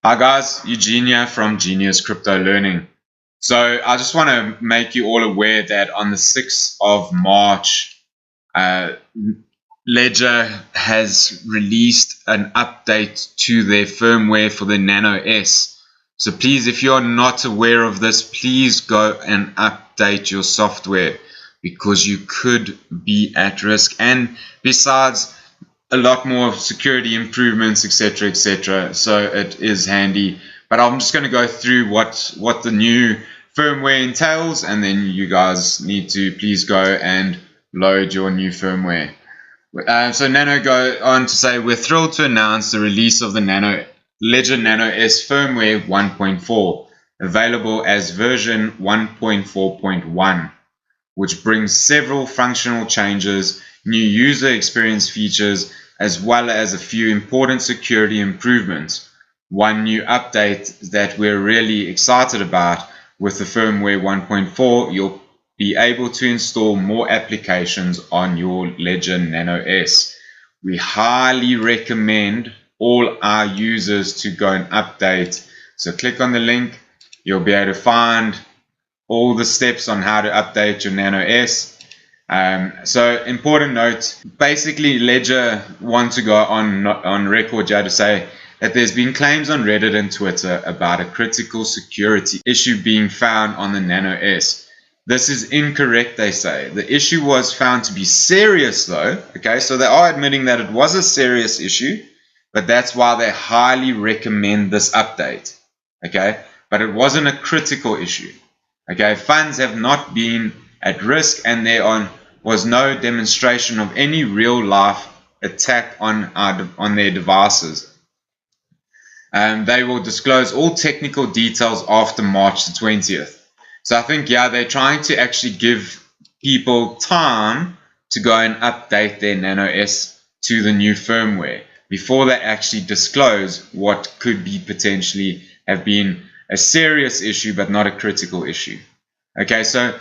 Hi guys, Eugenia from Genius Crypto Learning. So I just want to make you all aware that on the 6th of March, Ledger has released an update to their firmware for the Nano S. So please, if you're not aware of this, please go and update your software because you could be at risk. And besides, a lot more security improvements, etc., etc. So it is handy. But I'm just going to go through what the new firmware entails, and then you guys need to please go and load your new firmware. So Nano go on to say, we're thrilled to announce the release of the Ledger Nano S firmware 1.4, available as version 1.4.1, which brings several functional changes, new user experience features, as well as a few important security improvements. One new update that we're really excited about with the firmware 1.4, you'll be able to install more applications on your Ledger Nano S. We highly recommend all our users to go and update. So click on the link, you'll be able to find all the steps on how to update your Nano S. So important note, basically Ledger want to go on record here to say that there's been claims on Reddit and Twitter about a critical security issue being found on the Nano S. This is incorrect, they say. The issue was found to be serious though, okay, so they are admitting that it was a serious issue, but that's why they highly recommend this update, okay, but it wasn't a critical issue. Okay, funds have not been at risk, and there was no demonstration of any real-life attack on their devices. They will disclose all technical details after March the 20th. So I think, yeah, they're trying to actually give people time to go and update their Nano S to the new firmware before they actually disclose what could be potentially have been a serious issue but not a critical issue. Okay, so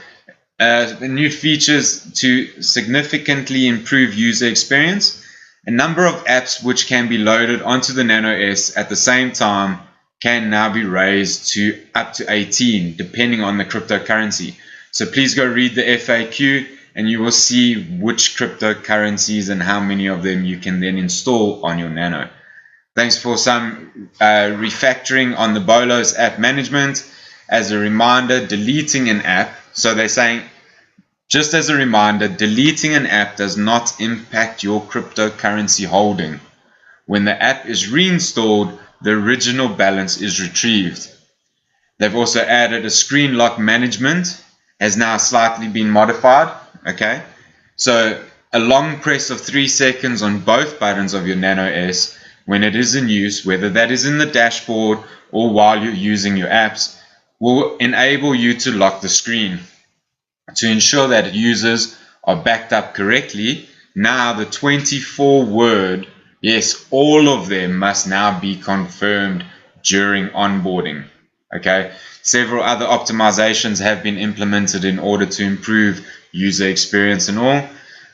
the new features to significantly improve user experience. A number of apps which can be loaded onto the Nano S at the same time can now be raised to up to 18 depending on the cryptocurrency. So please go read the FAQ and you will see which cryptocurrencies and how many of them you can then install on your Nano. Thanks for some refactoring on the Bolos app management. As a reminder, deleting an app. So they're saying, just as a reminder, deleting an app does not impact your cryptocurrency holding. When the app is reinstalled, the original balance is retrieved. They've also added a screen lock management, has now slightly been modified. Okay, so a long press of 3 seconds on both buttons of your Nano S when it is in use, whether that is in the dashboard or while you're using your apps, will enable you to lock the screen. To ensure that users are backed up correctly, now the 24-word, yes, all of them must now be confirmed during onboarding. Okay, several other optimizations have been implemented in order to improve user experience and all.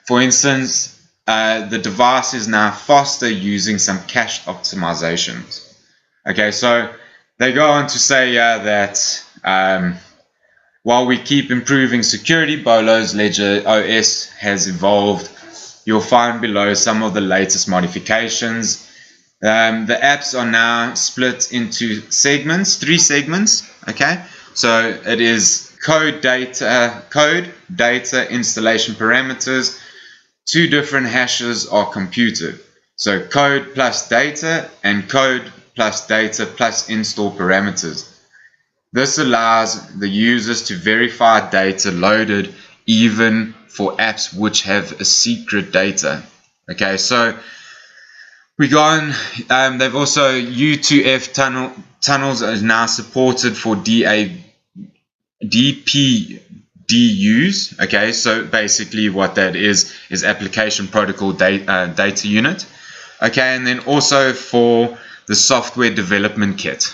For instance, the device is now faster using some cache optimizations. Okay, so they go on to say that while we keep improving security, Bolos Ledger OS has evolved. You'll find below some of the latest modifications. The apps are now split into segments, 3 segments. Okay, so it is code, data, installation parameters. 2 different hashes are computed. So code plus data and code plus data plus install parameters. This allows the users to verify data loaded even for apps which have a secret data. Okay, so we go on. They've also U2F tunnels are now supported for DPDUs. Okay, so basically what that is application protocol data unit. Okay, and then also for the software development kit.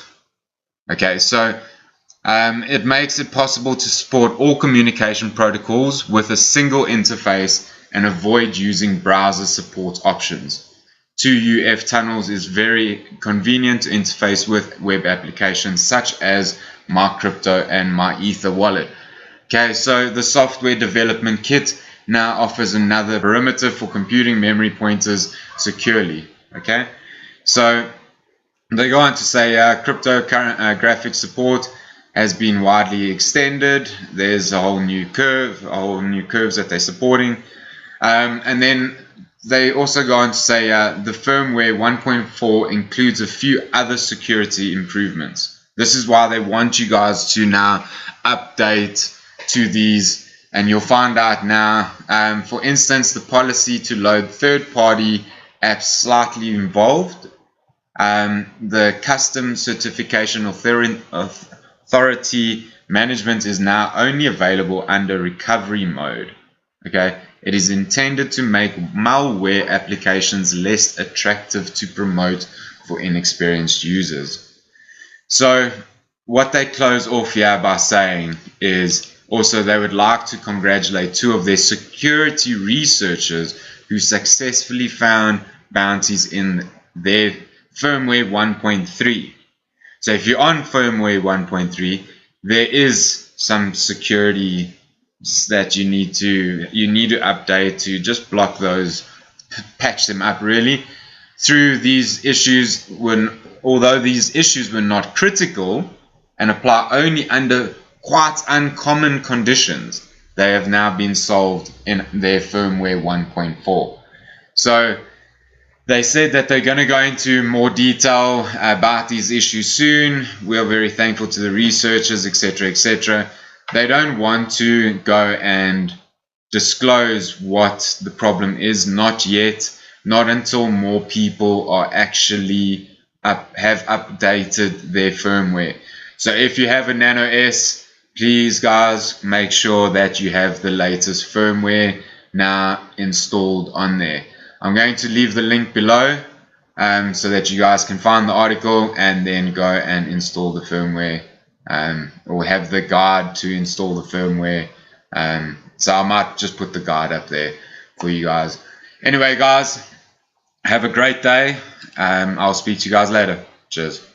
Okay, so it makes it possible to support all communication protocols with a single interface and avoid using browser support options. 2UF tunnels is very convenient to interface with web applications such as My Crypto and My Ether wallet. Okay, so the software development kit now offers another perimeter for computing memory pointers securely. Okay, so they go on to say cryptographic support has been widely extended. There's a whole new curves that they're supporting. And then they also go on to say the firmware 1.4 includes a few other security improvements. This is why they want you guys to now update to these, and you'll find out now. For instance, the policy to load third-party apps slightly involved. The custom certification authority management is now only available under recovery mode. Okay, it is intended to make malware applications less attractive to promote for inexperienced users. So what they close off here by saying is also they would like to congratulate 2 of their security researchers who successfully found bounties in their firmware 1.3. So if you're on firmware 1.3, there is some security that you need to update to just block those, patch them up really. Through these issues, although these issues were not critical and apply only under quite uncommon conditions, they have now been solved in their firmware 1.4. So they said that they're going to go into more detail about these issues soon. We are very thankful to the researchers, etc., etc. They don't want to go and disclose what the problem is, not yet, not until more people are actually have updated their firmware. So if you have a Nano S, please guys make sure that you have the latest firmware now installed on there. I'm going to leave the link below so that you guys can find the article and then go and install the firmware, or have the guide to install the firmware. So I might just put the guide up there for you guys. Anyway guys, have a great day. I'll speak to you guys later. Cheers.